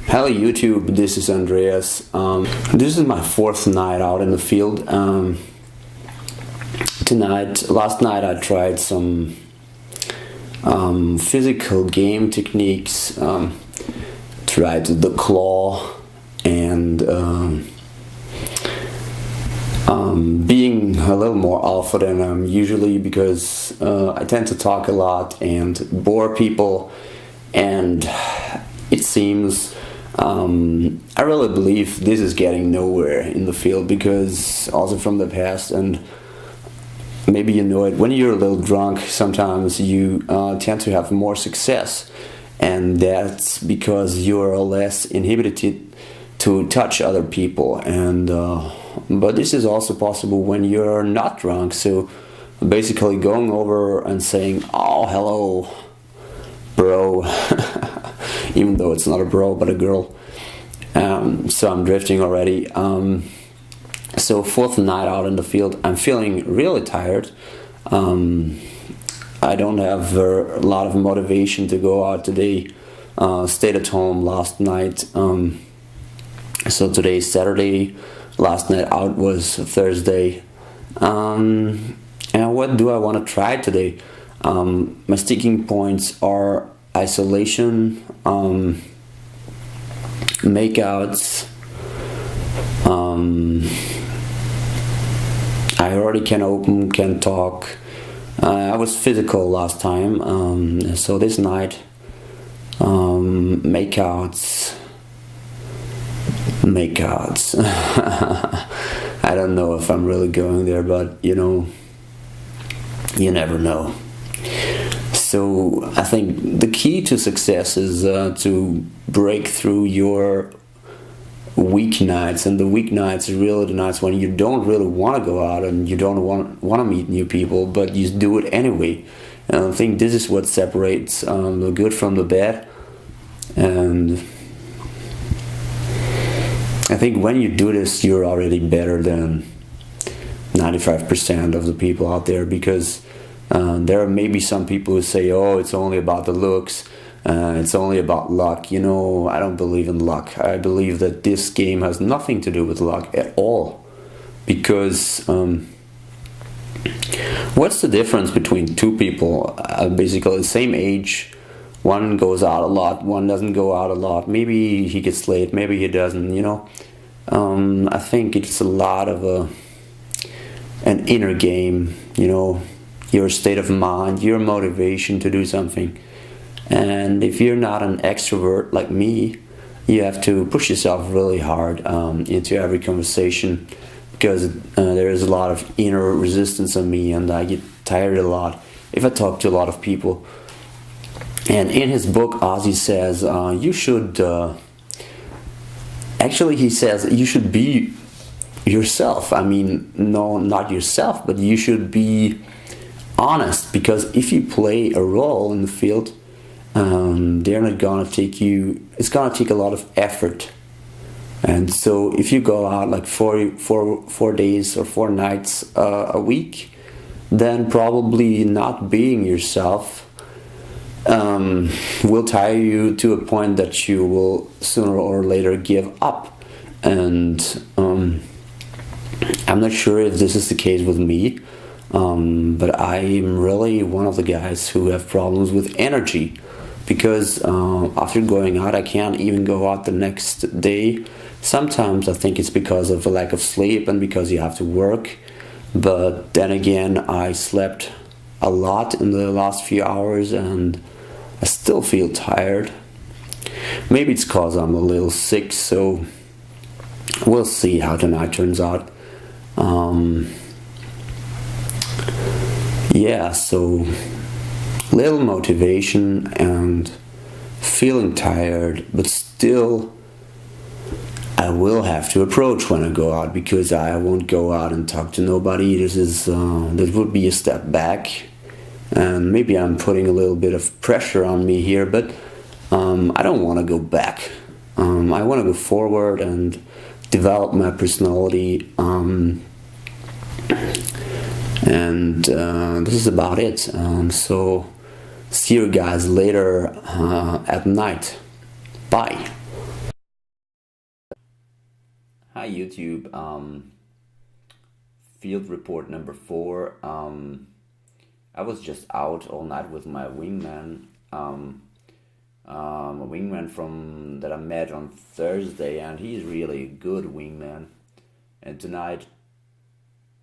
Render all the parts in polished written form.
Hello YouTube, this is Andreas. This is my fourth night out in the field. Last night I tried some physical game techniques, tried the claw and being a little more alpha than I'm usually, because I tend to talk a lot and bore people, and it seems I really believe this is getting nowhere in the field, because also from the past, and maybe you know it, when you're a little drunk sometimes you tend to have more success, and that's because you're less inhibited to touch other people. And but this is also possible when you're not drunk, so basically going over and saying, "Oh, hello bro," even though it's not a bro but a girl. So I'm drifting already. So fourth night out in the field, I'm feeling really tired. I don't have a lot of motivation to go out today. Stayed at home last night. So today is Saturday. Last night out was Thursday. And what do I want to try today? My sticking points are isolation, makeouts. I already can talk. I was physical last time, so this night, makeouts. I don't know if I'm really going there, but you know, you never know. So I think the key to success is to break through your week nights, and the week nights are really the nights when you don't really want to go out and you don't want to meet new people, but you do it anyway. And I think this is what separates the good from the bad. And I think when you do this, you're already better than 95% of the people out there, because there are maybe some people who say, "Oh, it's only about the looks, it's only about luck." You know, I don't believe in luck. I believe that this game has nothing to do with luck at all, because what's the difference between two people basically the same age? One goes out a lot, one doesn't go out a lot. Maybe he gets late, maybe he doesn't, you know. I think it's a lot of an inner game, you know, your state of mind, your motivation to do something. And if you're not an extrovert like me, you have to push yourself really hard into every conversation, because there is a lot of inner resistance on me, and I get tired a lot if I talk to a lot of people. And in his book, Ozzy says you should actually, he says you should be yourself. I mean, no, not yourself, but you should be honest, because if you play a role in the field, they're not gonna take you. It's gonna take a lot of effort. And so if you go out like 4 days or 4 nights a week, then probably not being yourself will tire you to a point that you will sooner or later give up. And I'm not sure if this is the case with me, but I am really one of the guys who have problems with energy, because after going out I can't even go out the next day. Sometimes I think it's because of a lack of sleep and because you have to work, but then again I slept a lot in the last few hours and I still feel tired. Maybe it's cause I'm a little sick, so we'll see how tonight turns out. Yeah, so little motivation and feeling tired, but still I will have to approach when I go out, because I won't go out and talk to nobody. This would be a step back, and maybe I'm putting a little bit of pressure on me here, but I don't want to go back. I want to go forward and develop my personality, and this is about it. So see you guys later at night. Bye. my YouTube field report number 4, I was just out all night with my wingman. A wingman from that I met on Thursday, and he's really a good wingman. And tonight,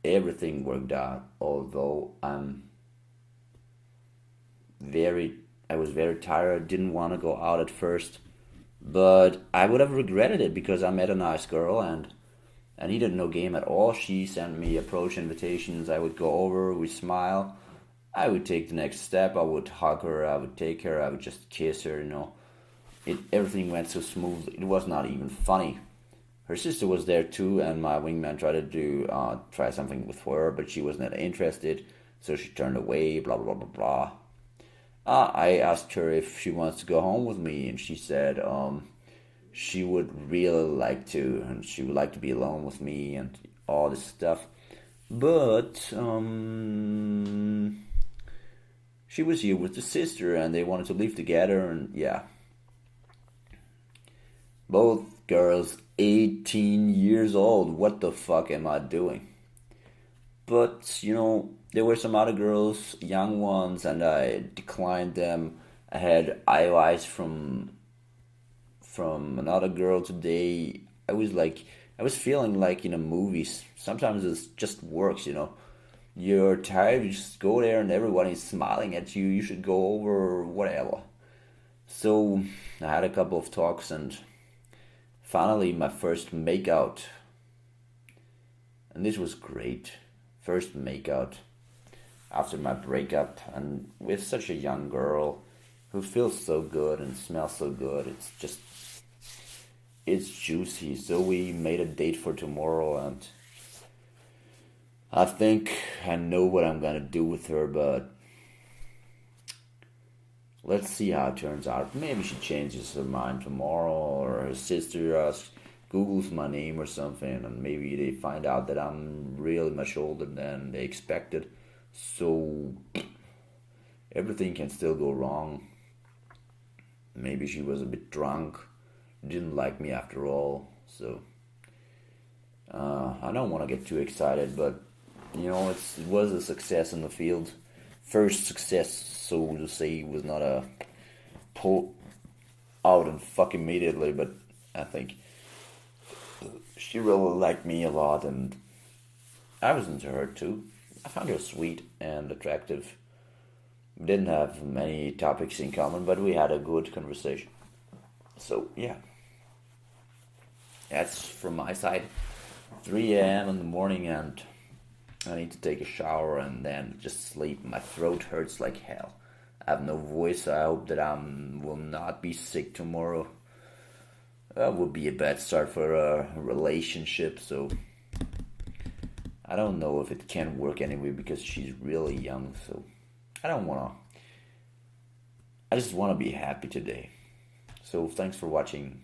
everything worked out. Although I was very tired. Didn't want to go out at first, but I would have regretted it because I met a nice girl and I needed no game at all. She sent me approach invitations. I would go over, we smile. I would take the next step. I would hug her. I would take her. I would just kiss her. Everything went so smooth. It was not even funny. Her sister was there too, and my wingman tried to try something with her, but she was not interested, so she turned away. Blah blah blah blah. I asked her if she wants to go home with me, and she said she would really like to, and she would like to be alone with me and all this stuff. But she was here with the sister, and they wanted to live together, and yeah. Both girls 18 years old. What the fuck am I doing? But, there were some other girls, young ones, and I declined them. I had IOIs from another girl today. I was feeling like in a movie. Sometimes it just works. You're tired, you just go there and everybody's smiling at you. You should go over, whatever. So I had a couple of talks and finally my first makeout. And this was great. First makeout after my breakup, and with such a young girl who feels so good and smells so good. It's juicy. So we made a date for tomorrow, and I think I know what I'm gonna do with her, but let's see how it turns out. Maybe she changes her mind tomorrow, or her sister Googles my name or something, and maybe they find out that I'm really much older than they expected. So everything can still go wrong. Maybe she was a bit drunk, didn't like me after all. So I don't want to get too excited, but it was a success in the field. First success, so to say, was not a pull out and fuck immediately, but I think she really liked me a lot, and I was into her too. I found her sweet and attractive. We didn't have many topics in common, but we had a good conversation. So, yeah. That's from my side. 3 a.m. in the morning, and I need to take a shower and then just sleep. My throat hurts like hell. I have no voice. I hope that I will not be sick tomorrow. That would be a bad start for a relationship, so I don't know if it can work anyway because she's really young, so I just want to be happy today. So thanks for watching.